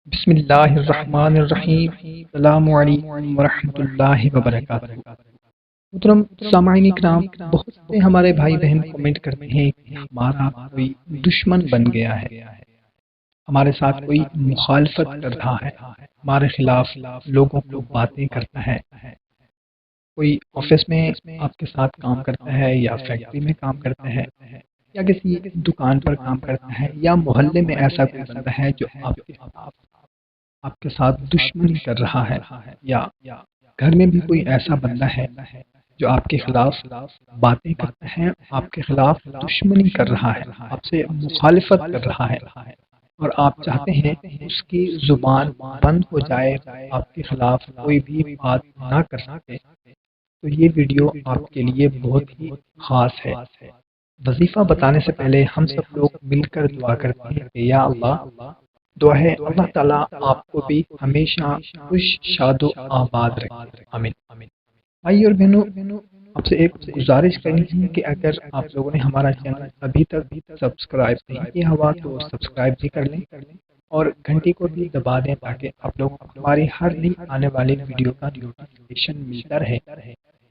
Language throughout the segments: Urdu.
بسم اللہ الرحمن الرحیم۔ السلام علیکم ورحمۃ اللہ وبرکاتہ۔ محترم سامعین کرام، بہت سے ہمارے بھائی بہن کمنٹ کرتے ہیں کہ ہمارا کوئی دشمن بن گیا ہے، ہمارے ساتھ کوئی مخالفت کر رہا ہے، ہمارے خلاف لوگوں کو باتیں کرتا ہے۔ کوئی آفس میں آپ کے ساتھ کام کرتا ہے یا فیکٹری میں کام کرتا ہے یا کسی دکان پر کام کرتا ہے یا محلے میں ایسا کوئی بندہ ہے جو آپ کے ساتھ دشمنی کر رہا ہے، یا گھر میں بھی کوئی ایسا بندہ ہے جو آپ کے خلاف باتیں کرتا ہے، آپ کے خلاف دشمنی کر رہا ہے، آپ سے مخالفت کر رہا ہے اور آپ چاہتے ہیں اس کی زبان بند ہو جائے، آپ کے خلاف کوئی بھی بات نہ کر سکے، تو یہ ویڈیو آپ کے لیے بہت ہی خاص ہے۔ وظیفہ بتانے سے پہلے ہم سب لوگ مل کر دعا کرتے ہیں کہ یا اللہ، دعا ہے اللہ تعالیٰ آپ کو بھی ہمیشہ خوش شاد و آباد رکھے، آمین۔ بھائی اور بہنوں، آپ سے ایک گزارش کرنی ہے کہ اگر آپ لوگوں نے ہمارا چینل ابھی تک سبسکرائب نہیں کیا ہوا تو سبسکرائب بھی کر لیں اور گھنٹی کو بھی دبا دیں تاکہ آپ لوگوں کو ہماری ہر نئی آنے والی ویڈیو کا نوٹیفیکیشن ملتا رہے،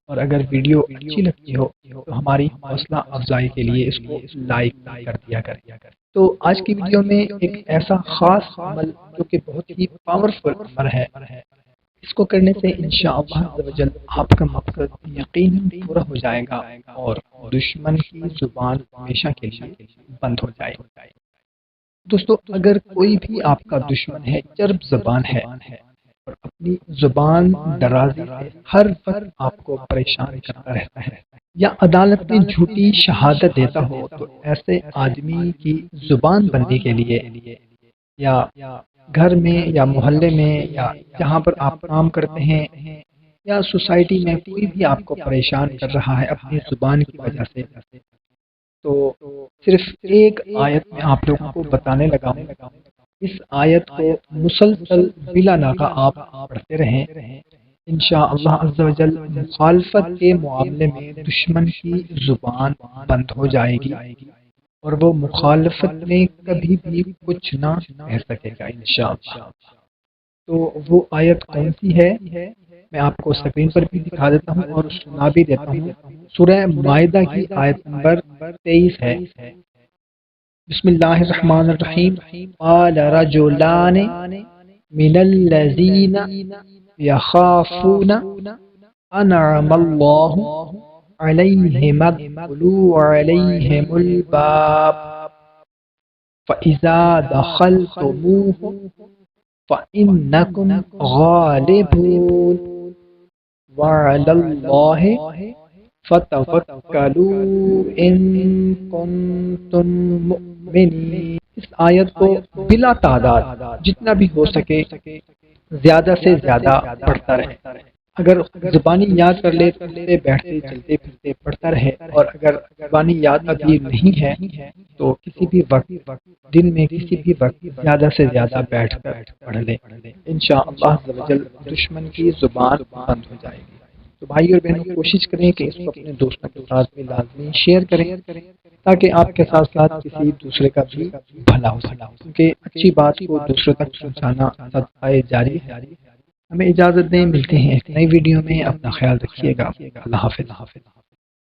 اور اگر ویڈیو اچھی لگتی ہو تو ہماری حوصلہ افزائی کے لیے اس کو لائک کر دیا کریں۔ تو آج کی ویڈیو میں ایک ایسا خاص عمل جو کہ بہت ہی پاورفل عمل ہے، اس کو کرنے سے انشاءاللہ عز و جل آپ کا مقصد یقیناً پورا ہو جائے گا اور دشمن کی زبان ہمیشہ کے لیے بند ہو جائے گی۔ دوستو، اگر کوئی بھی آپ کا دشمن ہے، چرب زبان ہے اور اپنی زبان درازی سے ہر وقت آپ کو پریشان کرتا رہتا ہے یا عدالت میں جھوٹی شہادت دیتا ہو، تو ایسے آدمی کی زبان بندی کے لیے یا گھر میں یا محلے میں یا جہاں پر آپ کام کرتے ہیں یا سوسائٹی میں کوئی بھی آپ کو پریشان کر رہا ہے اپنی زبان کی وجہ سے، تو صرف ایک آیت میں آپ لوگوں کو بتانے لگا ہوں۔ اس آیت کو مسلسل بلا ناغہ آپ پڑھتے رہیں، انشاءاللہ عز و جل مخالفت کے معاملے میں دشمن کی زبان بند ہو جائے گی اور وہ مخالفت میں کبھی بھی کچھ نہ کہہ سکے گا انشاءاللہ۔ تو وہ آیت کون سی ہے میں آپ کو سکرین پر بھی دکھا دیتا ہوں اور سنا بھی دیتا ہوں۔ سورہ مائدہ کی آیت نمبر 23 ہے۔ بسم اللہ الرحمن الرحیم۔ قال رجلان من الذین یخافون انعم اللہ علیہم ادخلوا علیہم الباب فإذا دخلتموه فإنکم غالبون وعلی اللہ فتوکلوا ان کنتم مؤمنین۔ اس آیت کو بلا تعداد جتنا بھی ہو سکے زیادہ سے زیادہ پڑھتا رہے۔ اگر زبانی یاد کر لے تو بیٹھتے چلتے پھرتے پڑھتا رہے، اور اگر زبانی یاد ابھی نہیں ہے تو کسی بھی وقت دن میں کسی بھی وقت زیادہ سے زیادہ بیٹھ کر پڑھ لے، انشاءاللہ عز و جل دشمن کی زبان بند ہو جائے گی۔ تو بھائی اور بہنوں، کوشش کریں کہ اس کو اپنے دوستوں کے ساتھ بھی لازمی شیئر کریں تاکہ آپ کے ساتھ ساتھ کسی دوسرے کا بھی بھلا ہو سکے، کیونکہ اچھی بات کو دوسروں تک پہنچانا صدقہ جاری ہے۔ ہمیں اجازت دیں، ملتے ہیں ایک نئی ویڈیو میں، اپنا خیال رکھیے گا، اللہ حافظ۔